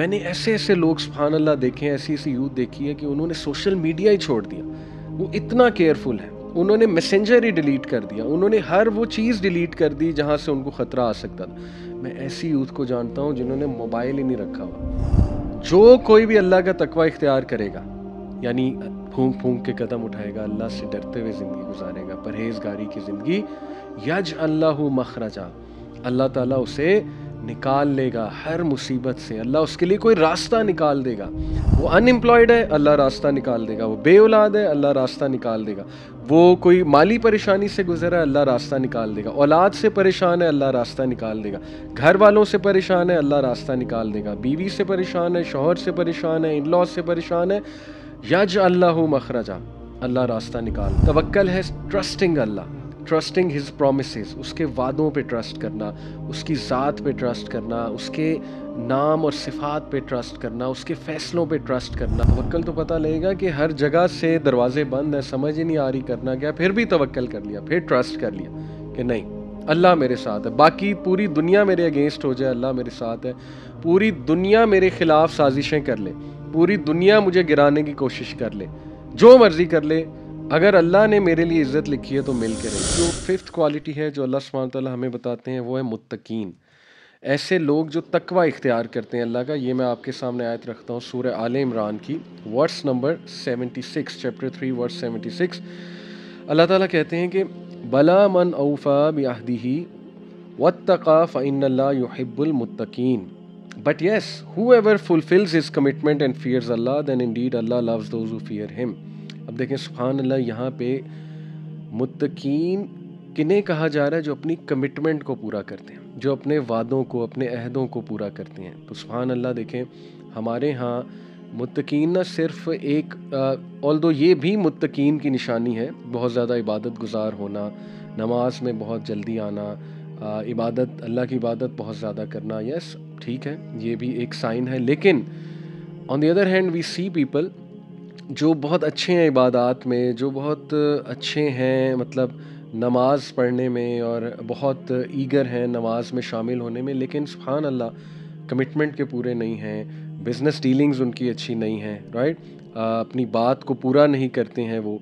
मैंने ऐसे ऐसे लोग सुभान अल्लाह देखे हैं, ऐसी ऐसी यूथ देखी है कि उन्होंने सोशल मीडिया ही छोड़ दिया। वो इतना केयरफुल है, उन्होंने मैसेंजर ही डिलीट कर दिया, उन्होंने हर वो चीज़ डिलीट कर दी जहाँ से उनको ख़तरा आ सकता था। मैं ऐसी यूथ को जानता हूँ जिन्होंने मोबाइल ही नहीं रखा हुआ। जो कोई भी अल्लाह का तकवा इख्तियार करेगा, यानी फूंक फूंक के कदम उठाएगा, अल्लाह से डरते हुए ज़िंदगी गुजारेगा, परहेजगारी की ज़िंदगी, यज अल्लाहु मखरजा, अल्लाह ताला उसे निकाल लेगा हर मुसीबत से, अल्लाह उसके लिए कोई रास्ता निकाल देगा। वो अनएम्प्लॉयड है, अल्लाह रास्ता निकाल देगा। वो बेऔलाद है, अल्लाह रास्ता निकाल देगा। वो कोई माली परेशानी से गुजरा है, अल्लाह रास्ता निकाल देगा। औलाद से परेशान है, अल्लाह रास्ता निकाल देगा। घर वालों से परेशान है, अल्लाह रास्ता निकाल देगा। बीवी से परेशान है, शौहर से परेशान है, इन लॉ से परेशान है, यज अल्लाहु मखरजा, अल्लाह रास्ता निकाल। तवक्कल है ट्रस्टिंग अल्लाह, ट्रस्टिंग हिज प्रोमिसेस, उसके वादों पे ट्रस्ट करना, उसकी ज़ात पे ट्रस्ट करना, उसके नाम और सिफात पे ट्रस्ट करना, उसके फ़ैसलों पे ट्रस्ट करना। तवक्कल तो पता लगेगा कि हर जगह से दरवाजे बंद है, समझ ही नहीं आ रही करना क्या, फिर भी तवक्कल कर लिया, फिर ट्रस्ट कर लिया कि नहीं अल्लाह मेरे साथ है। बाकी पूरी दुनिया मेरे अगेंस्ट हो जाए, अल्लाह मेरे साथ है। पूरी दुनिया मेरे खिलाफ साजिशें कर ले, पूरी दुनिया मुझे गिराने की कोशिश कर ले, जो मर्जी कर ले, अगर अल्लाह ने मेरे लिए इज़्ज़त लिखी है तो मिल के रही। जो फिफ्थ क्वालिटी है जो अल्लाह सुब्हानहू व तआला हमें बताते हैं वो है मुत्तकीन। ऐसे लोग जो तकवा इख्तियार करते हैं अल्लाह का। ये मैं आपके सामने आयत रखता हूँ सूरह आले इमरान की, verse number 76, chapter 3 verse 76। Allah ताला कहते हैं कि बला मन औफा बिअहदिही वत्तका फ़इन्नल्लाह युहिब्बुल मुत्तकीन, but yes whoever fulfils his commitment and fears Allah then indeed Allah loves those who fear him. अब देखें सुभान अल्लाह, यहाँ पे मुत्तकीन किन्हें कहा जा रहा है? जो अपनी कमिटमेंट को पूरा करते हैं, जो अपने वादों को, अपने अहदों को पूरा करते हैं। तो सुभान अल्लाह देखें, हमारे यहाँ मुत्तकीन न सिर्फ एक ऑल्दो ये भी मुत्तकीन की निशानी है, बहुत ज़्यादा इबादत गुजार होना, नमाज में बहुत जल्दी आना, इबादत, अल्लाह की इबादत बहुत ज़्यादा करना, यस ठीक है, ये भी एक साइन है। लेकिन on the other hand we see people जो बहुत अच्छे हैं इबादत में, जो बहुत अच्छे हैं मतलब नमाज़ पढ़ने में, और बहुत ईगर हैं नमाज में शामिल होने में, लेकिन सुभान अल्लाह कमिटमेंट के पूरे नहीं हैं, बिज़नेस डीलिंग्स उनकी अच्छी नहीं हैं, राइट, अपनी बात को पूरा नहीं करते हैं वो,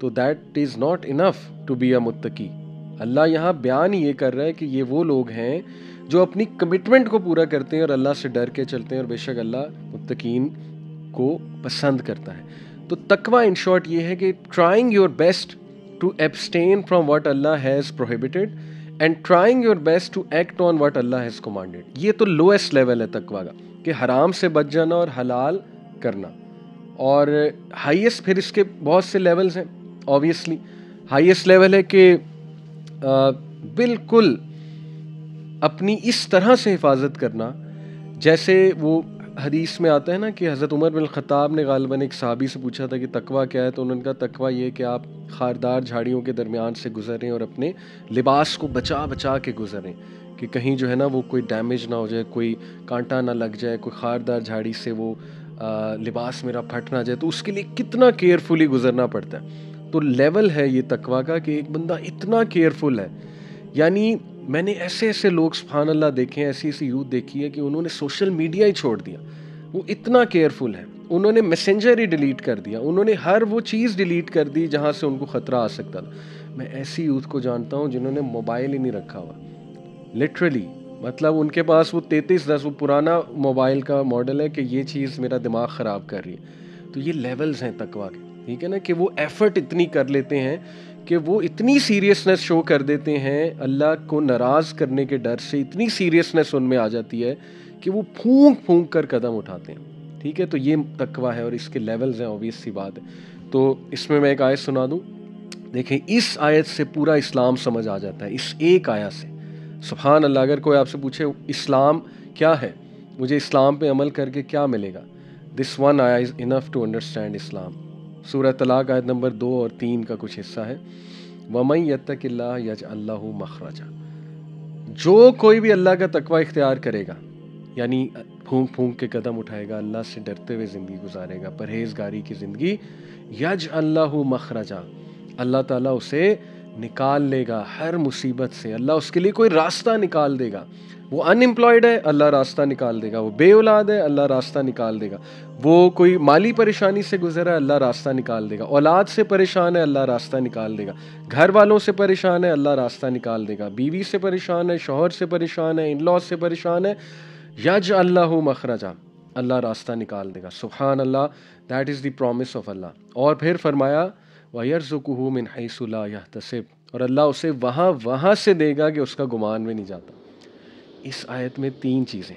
तो that is not enough to be a मुत्तकी। अल्लाह यहाँ बयान ये कर रहा है कि ये वो लोग हैं जो अपनी कमिटमेंट को पूरा करते हैं और अल्लाह से डर के चलते हैं, और बेशक अल्लाह मुत्तकीन को पसंद करता है। तो तकवा इन शॉर्ट ये है कि trying your best to abstain from what Allah has prohibited and trying your best to act on what Allah has commanded. ये तो लोएस्ट लेवल है तकवा का, कि हराम से बच जाना और हलाल करना। और हाईएस्ट फिर इसके बहुत से लेवल्स हैं। ऑब्वियसली हाईएस्ट लेवल है कि बिल्कुल अपनी इस तरह से हिफाजत करना, जैसे वो हदीस में आता है ना कि हज़रत उमर बिन ख़त्ताब ने गालिबन एक सहाबी से पूछा था कि तकवा क्या है, तो उन्होंने कहा तकवा ये कि आप खारदार झाड़ियों के दरमियान से गुजरें और अपने लिबास को बचा बचा के गुजरें, कि कहीं जो है ना वो कोई डैमेज ना हो जाए, कोई कांटा ना लग जाए, कोई खारदार झाड़ी से वो लिबास मेरा फट ना जाए, तो उसके लिए कितना केयरफुली गुजरना पड़ता है। तो लेवल है ये तकवा का कि एक बंदा इतना केयरफुल है। यानी मैंने ऐसे ऐसे लोग सुभान अल्लाह देखे हैं, ऐसी ऐसी यूथ देखी है कि उन्होंने सोशल मीडिया ही छोड़ दिया। वो इतना केयरफुल है, उन्होंने मैसेंजर ही डिलीट कर दिया, उन्होंने हर वो चीज़ डिलीट कर दी जहाँ से उनको ख़तरा आ सकता था। मैं ऐसी यूथ को जानता हूँ जिन्होंने मोबाइल ही नहीं रखा हुआ, लिटरली, मतलब उनके पास वो 3310 वो पुराना मोबाइल का मॉडल है कि ये चीज़ मेरा दिमाग ख़राब कर रही है। तो ये लेवल्स हैं तकवा के, ठीक है ना, कि वो एफ़र्ट इतनी कर लेते हैं कि वो इतनी सीरियसनेस शो कर देते हैं, अल्लाह को नाराज़ करने के डर से इतनी सीरियसनेस उनमें आ जाती है कि वो फूंक फूंक कर कदम उठाते हैं, ठीक है। तो ये तकवा है और इसके लेवल्स हैं, ऑब्वियस सी बात है। तो इसमें मैं एक आयत सुना दूँ, देखें इस आयत से पूरा इस्लाम समझ आ जाता है, इस एक आयत से। सुभान अल्लाह, अगर कोई आपसे पूछे इस्लाम क्या है, मुझे इस्लाम पे अमल करके क्या मिलेगा, दिस वन आया इज़ इनफ टू अंडरस्टैंड इस्लाम। सूरह तलाक आयत नंबर 2 और 3 का कुछ हिस्सा है, वमन यत्तकिल्लाह यजअल लहू मखरजा। जो कोई भी अल्लाह का तकवा इख्तियार करेगा, यानी फूंक फूंक के कदम उठाएगा, अल्लाह से डरते हुए ज़िंदगी गुजारेगा, परहेजगारी की ज़िंदगी, यजअल लहू मखरजा, अल्लाह ताला उसे निकाल लेगा हर मुसीबत से, अल्लाह उसके लिए कोई रास्ता निकाल देगा। वो अनएम्प्लॉयड है, अल्लाह रास्ता निकाल देगा। वो बेऔलाद है, अल्लाह रास्ता निकाल देगा। वो कोई माली परेशानी से गुजरा है, अल्लाह रास्ता निकाल देगा। औलाद से परेशान है, अल्लाह रास्ता निकाल देगा। घर वालों से परेशान है, अल्लाह रास्ता निकाल देगा। बीवी से परेशान है, शौहर से परेशान है, इन लॉ से परेशान है, यजअल्लाहु मखरजा, अल्लाह रास्ता निकाल देगा। सुभान Allah, that is the promise of Allah. और फिर फरमाया वयरज़ुकुहु मिन हैसु ला यहतसिब, और अल्लाह उसे वहाँ से देगा कि उसका गुमान भी नहीं जाता। इस आयत में 3 चीज़ें।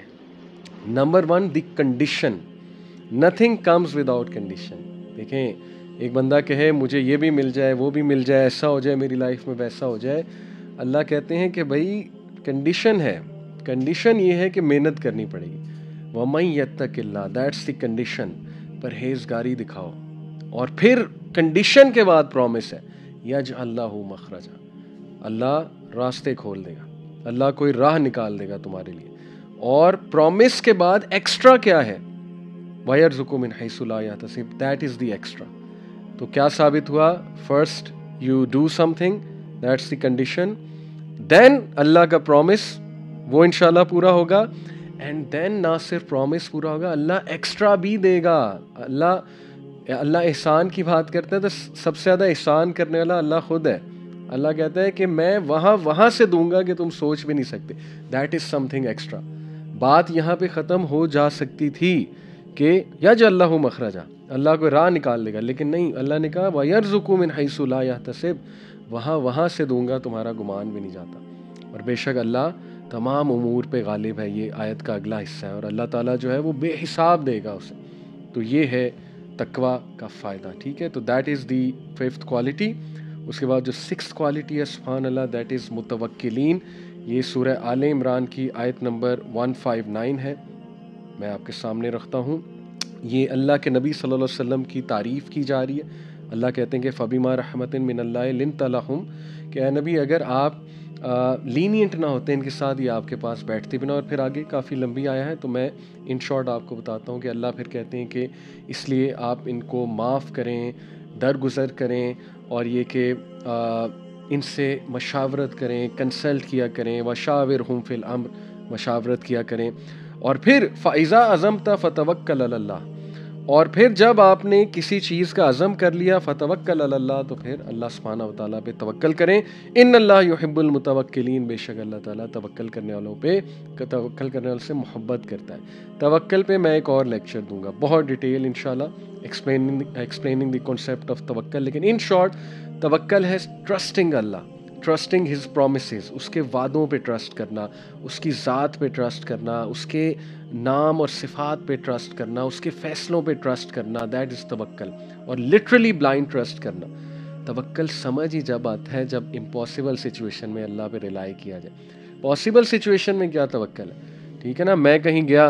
Number 1, the condition, nothing comes without condition. देखें, एक बंदा कहे मुझे ये भी मिल जाए, वो भी मिल जाए, ऐसा हो जाए मेरी लाइफ में, वैसा हो जाए, अल्लाह कहते हैं कि भाई कंडीशन है, कंडीशन ये है कि मेहनत करनी पड़ेगी। वमन यत्तकिल्लाह, दैट्स द कंडीशन, परहेजगारी दिखाओ। और फिर कंडीशन के बाद प्रॉमिस है यजअल्लाहु मखरजा, अल्लाह रास्ते खोल देगा, अल्लाह कोई राह निकाल देगा तुम्हारे लिए। और प्रॉमिस के बाद एक्स्ट्रा क्या है, वयरज़ुकु मिन हैसु ला यहतसिब, दैट इज़ द एक्स्ट्रा। तो क्या साबित हुआ, first you do something, that's the condition, then Allah का प्रॉमिस वो इंशाल्लाह पूरा होगा, एंड देन ना सिर्फ प्रॉमिस पूरा होगा, अल्लाह एक्स्ट्रा भी देगा। अल्लाह एहसान की बात करता है तो सबसे ज़्यादा एहसान करने वाला अल्लाह खुद है। अल्लाह कहता है कि मैं वहाँ से दूंगा कि तुम सोच भी नहीं सकते, दैट इज़ समथिंग एक्स्ट्रा। बात यहाँ पे ख़त्म हो जा सकती थी कि यजअल्लाहु मखरजा, अल्लाह को राह निकाल देगा, लेकिन नहीं, अल्लाह ने कहा वयरज़ुकु मिन हैसु ला यहतसिब, वहाँ से दूंगा तुम्हारा गुमान भी नहीं जाता। और बेशक अल्लाह तमाम उमूर पे गालिब है, ये आयत का अगला हिस्सा है। और अल्लाह ताला जो है वो बेहिसाब देगा उसे। तो ये है तकवा का फ़ायदा, ठीक है। तो that is the 5th quality. उसके बाद जो 6th क्वालिटी है, सुभान अल्लाह, दैट इज़ मुतवक्किलीन। ये सूरह आले इमरान की आयत नंबर 159 है, मैं आपके सामने रखता हूँ। ये अल्लाह के नबी सल्लल्लाहु अलैहि वसल्लम की तारीफ़ की जा रही है। अल्लाह कहते हैं कि फ़बिमा रहमतिन मिनल्लाहि लिन्त लहुम, कि ए नबी अगर आप लीनियंट ना होते इनके साथ, ये आपके पास बैठते भी ना। और फिर आगे काफ़ी लंबी आया है, तो मैं इन शॉर्ट आपको बताता हूँ कि अल्लाह फिर कहते हैं कि इसलिए आप इनको माफ़ करें, दरगुज़र करें, और ये कि इनसे मशावरत करें, कंसल्ट किया करें, वशाविरहुम फिल अम्र, मशावरत किया करें। और फिर फ़इज़ा अज़मता फ़तवक्कल अलल्लाह, और फिर जब आपने किसी चीज़ का अज़म कर लिया, फ़तवक्कल अलल्लाह, तो फिर अल्लाह सुब्हानहू व तआला पे तवक्कल करें। इन्नल्लाह युहिब्बुल मुतवक्किलीन, बेशक अल्लाह ताला तवक्कल करने वालों पे, तवक्कल करने वालों से मोहब्बत करता है। तवक्कल पे मैं एक और लेक्चर दूंगा, बहुत डिटेल इंशाल्लाह, एक्सप्लेनिंग द कॉन्सेप्ट ऑफ तवक्कल। लेकिन इन शॉर्ट, तवक्कल है ट्रस्टिंग अल्लाह, ट्रस्टिंग हिज प्रोमिसेस, उसके वादों पे ट्रस्ट करना, उसकी ज़ात पे ट्रस्ट करना, उसके नाम और सिफात पे ट्रस्ट करना, उसके फ़ैसलों पे ट्रस्ट करना, दैट इज़ तवक्कल। और लिटरली ब्लाइंड ट्रस्ट करना। तवक्कल समझ ही जब आता है जब इम्पॉसिबल सिचुएशन में अल्लाह पे रिलाई किया जाए। पॉसिबल सिचुएशन में क्या तवक्कल है, ठीक है ना। मैं कहीं गया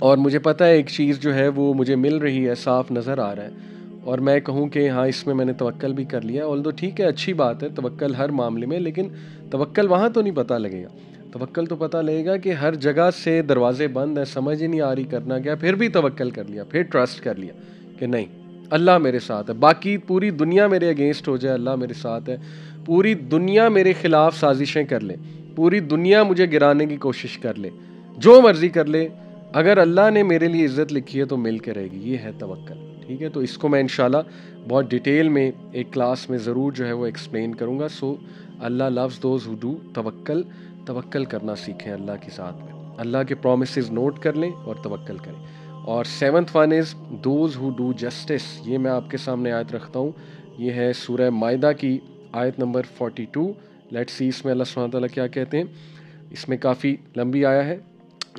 और मुझे पता है एक चीज़ जो है वो मुझे मिल रही है, साफ नज़र आ रहा है, और मैं कहूँ कि हाँ इसमें मैंने तवक्कल भी कर लिया, ऑल्दो ठीक है, अच्छी बात है तवक्कल हर मामले में, लेकिन तवक्कल वहाँ तो नहीं पता लगेगा। तवक्कल तो पता लगेगा कि हर जगह से दरवाजे बंद है, समझ ही नहीं आ रही करना क्या, फिर भी तवक्कल कर लिया, फिर ट्रस्ट कर लिया कि नहीं अल्लाह मेरे साथ है, बाकी पूरी दुनिया मेरे अगेंस्ट हो जाए, अल्लाह मेरे साथ है। पूरी दुनिया मेरे खिलाफ साजिशें कर ले, पूरी दुनिया मुझे गिराने की कोशिश कर ले, जो मर्जी कर ले, अगर अल्लाह ने मेरे लिए इज़्ज़त लिखी है तो मिल के रहेगी। ये है तवक्कल, ठीक है। तो इसको मैं इंशाल्लाह बहुत डिटेल में एक क्लास में ज़रूर जो है वो एक्सप्लेन करूँगा। सो अल्लाह लव्स दोज हु डू तवक्कल, तवक्कल करना सीखें अल्लाह के साथ में, अल्लाह के प्रोमिसेस नोट कर लें और तवक्कल करें। और 7th one is those who do justice. ये मैं आपके सामने आयत रखता हूँ, ये है सूरह माइदा की आयत नंबर 42। लेट्स सी इसमें अल्लाह सुब्हानहू व तआला क्या कहते हैं। इसमें काफ़ी लंबी आया है,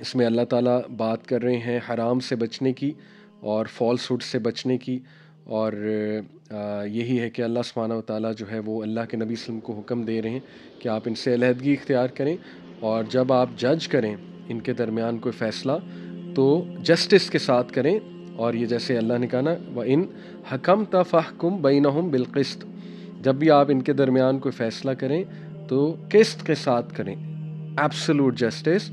इसमें अल्लाह ताला बात कर रहे हैं हराम से बचने की और फॉल्सहुड से बचने की। और यही है कि अल्लाह सुब्हानहू व तआला जो है वो अल्लाह के नबी सल्लल्लाहु अलैहि वसल्लम को हुक्म दे रहे हैं कि आप इनसे अलहदगी इख्तियार करें, और जब आप जज करें इनके दरमियान कोई फ़ैसला तो जस्टिस के साथ करें। और ये जैसे अल्लाह ने कहा ना, व इन हकमत फ़हकुम बैनहुम बिलक़िस्त, जब भी आप इनके दरमियान कोई फ़ैसला करें तो किस्त के साथ करें, एब्सोलूट जस्टिस।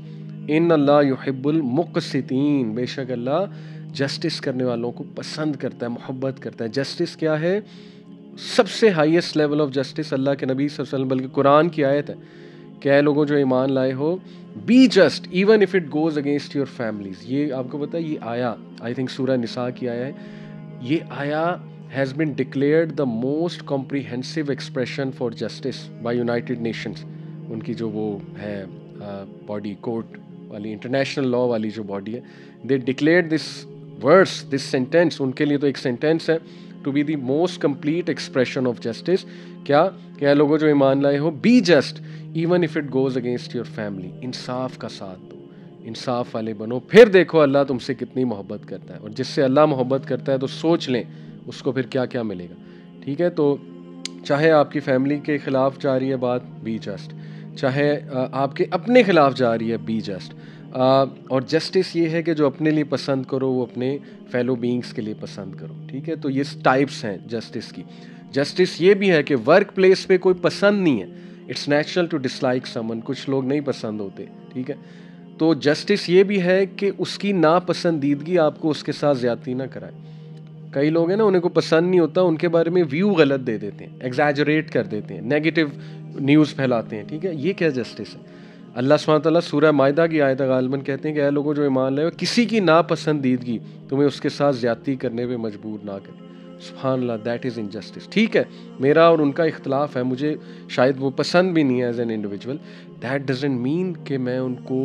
इन अल्लाह युहिब्बुल मुक़सितीन, बेशक अल्लाह जस्टिस करने वालों को पसंद करता है, मोहब्बत करता है। जस्टिस क्या है, सबसे हाईएस्ट लेवल ऑफ जस्टिस अल्लाह के नबी सल्लल्लाहु अलैहि वसल्लम, बल्कि कुरान की आयत है, क्या है लोगों जो ईमान लाए हो, be just even if it goes against your families. ये आपको पता है, ये आया आई थिंक सूरह निसा की आया है, ये आया has been declared the most comprehensive expression for justice by United Nations. उनकी जो वो है बॉडी, कोर्ट वाली, इंटरनेशनल लॉ वाली जो बॉडी है, they declared this verse, this sentence, उनके लिए तो एक सेंटेंस है, to be the most complete expression of justice. क्या लोगों जो ईमान लाए हो, be just even if it goes against your family. इंसाफ का साथ दो, इंसाफ वाले बनो, फिर देखो अल्लाह तुमसे कितनी मोहब्बत करता है। और जिससे अल्लाह मोहब्बत करता है तो सोच लें उसको फिर क्या क्या मिलेगा। ठीक है, तो चाहे आपकी फैमिली के ख़िलाफ़ जा रही है बात, बी जस्ट, चाहे आपके अपने ख़िलाफ़ जा रही है, बी जस्ट। और जस्टिस ये है कि जो अपने लिए पसंद करो वो अपने फेलो बीइंग्स के लिए पसंद करो। ठीक है, तो ये टाइप्स हैं जस्टिस की। जस्टिस ये भी है कि वर्क प्लेस पे कोई पसंद नहीं है, it's natural to dislike someone, कुछ लोग नहीं पसंद होते। ठीक है, तो जस्टिस ये भी है कि उसकी नापसंदीदगी आपको उसके साथ ज़्यादती ना कराए। कई लोग हैं ना, उन्हें को पसंद नहीं होता, उनके बारे में व्यू गलत दे देते हैं, एग्जैजरेट कर देते हैं, नेगेटिव न्यूज़ फैलाते हैं। ठीक है, ये क्या जस्टिस है? अल्लाह सुब्हानहू तआला सूरह माइदा की आयत गालिबन कहते हैं कि ऐ लोगों जो ईमान लाए हो, किसी की नापसंदीदगी तुम्हें उसके साथ ज़्यादती करने पे मजबूर ना करे। सुभान अल्लाह, दैट इज़ इनजस्टिस। ठीक है, मेरा और उनका इख्तलाफ है, मुझे शायद वो पसंद भी नहीं है as an individual, that doesn't mean कि मैं उनको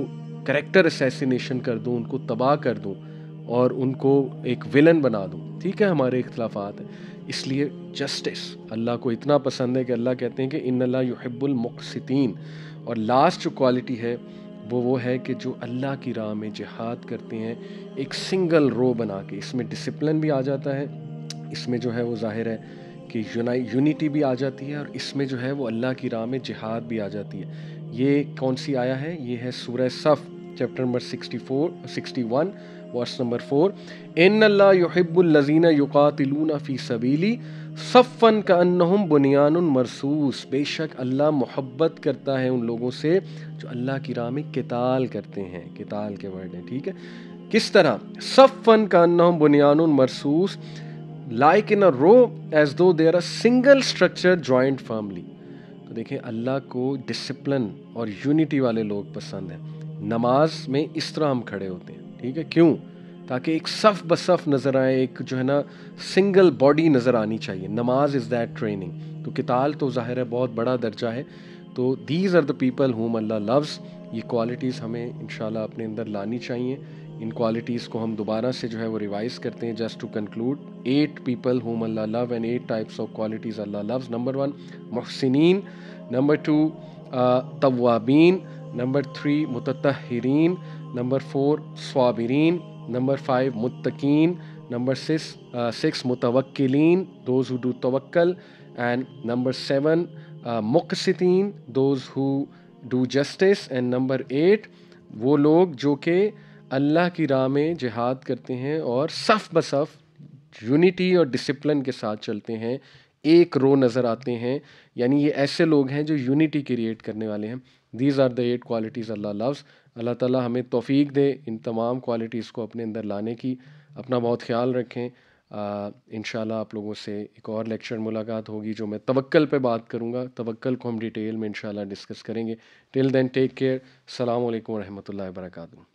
करेक्टर असैसिनेशन कर दूँ, उनको तबाह कर दूँ और उनको एक विलन बना दूँ। ठीक है, हमारे इख्तलाफात हैं, इसलिए जस्टिस अल्लाह को इतना पसंद है कि अल्लाह कहते हैं कि इन्नल्लाह युहिब्बुल मुक़सितीन। और लास्ट जो क्वालिटी है वो है कि जो अल्लाह की राह में जिहाद करते हैं, एक सिंगल रो बना के, इसमें डिसिप्लिन भी आ जाता है, इसमें जो है वो जाहिर है कि यूनिटी भी आ जाती है, और इसमें जो है वो अल्लाह की राह में जिहाद भी आ जाती है। ये कौन सी आया है? ये है सूरह सफ़ चैप्टर नंबर 61 वर्स नंबर 4, इन्नल्लाह युहिब्बुल लज़ीना युक़ातिलूना फ़ी सबीली सफ़्फ़न कअन्नहुम बुनियानुन मरसूस। बेशक अल्लाह मोहब्बत करता है उन लोगों से जो अल्लाह की राह में किताल करते हैं। किताल के वर्ड है, ठीक है, किस तरह? सफ़्फ़न कअन्नहुम बुनियानुन मरसूस, like in a row as though they're a single structure joint firmly. तो देखें, अल्लाह को डिसिप्लिन और यूनिटी वाले लोग पसंद हैं। नमाज में इस तरह हम खड़े होते हैं। ठीक है, क्यों? ताकि एक सफ़ बसफ़ नज़र आए, एक जो है ना सिंगल बॉडी नज़र आनी चाहिए। नमाज इज़ दैट ट्रेनिंग। तो किताल तो ज़ाहिर है बहुत बड़ा दर्जा है। तो these are the people who Allah loves. ये क्वालिटीज़ हमें इंशाल्लाह अपने अंदर लानी चाहिए। इन क्वालिटीज़ को हम दोबारा से जो है वो रिवाइज़ करते हैं। Just to conclude, 8 people who Allah love and 8 types of qualities Allah loves. Number 1 मुहसिनीन, नंबर 2 तव्वाबीन, नंबर 3 मुतत्तहिरीन, नंबर 4 स्वाबिरीन, नंबर 5 मुत्तकीन, नंबर 6 मुतवक्किलीन, दोज हु डू तवक्कल, एंड नंबर 7 मुक़सितीन, those who do justice, and number 8 वो लोग जो कि अल्लाह की राह में जिहाद करते हैं और सफ़ बसफ़ यूनिटी और डिसिप्लिन के साथ चलते हैं, एक रो नज़र आते हैं। यानी ये ऐसे लोग हैं जो यूनिटी क्रिएट करने वाले हैं। These are the 8 qualities Allah loves. Allah ताला हमें तौफीक दे इन तमाम क्वालिटीज़ को अपने अंदर लाने की। अपना बहुत ख्याल रखें। इंशाल्लाह आप लोगों से एक और लेक्चर मुलाकात होगी जो मैं तवक्कल पे बात करूँगा। तवक्कल को हम डिटेल में इंशाल्लाह डिस्कस करेंगे। Till then take care. अस्सलामु अलैकुम व रहमतुल्लाहि व बरकातुहू।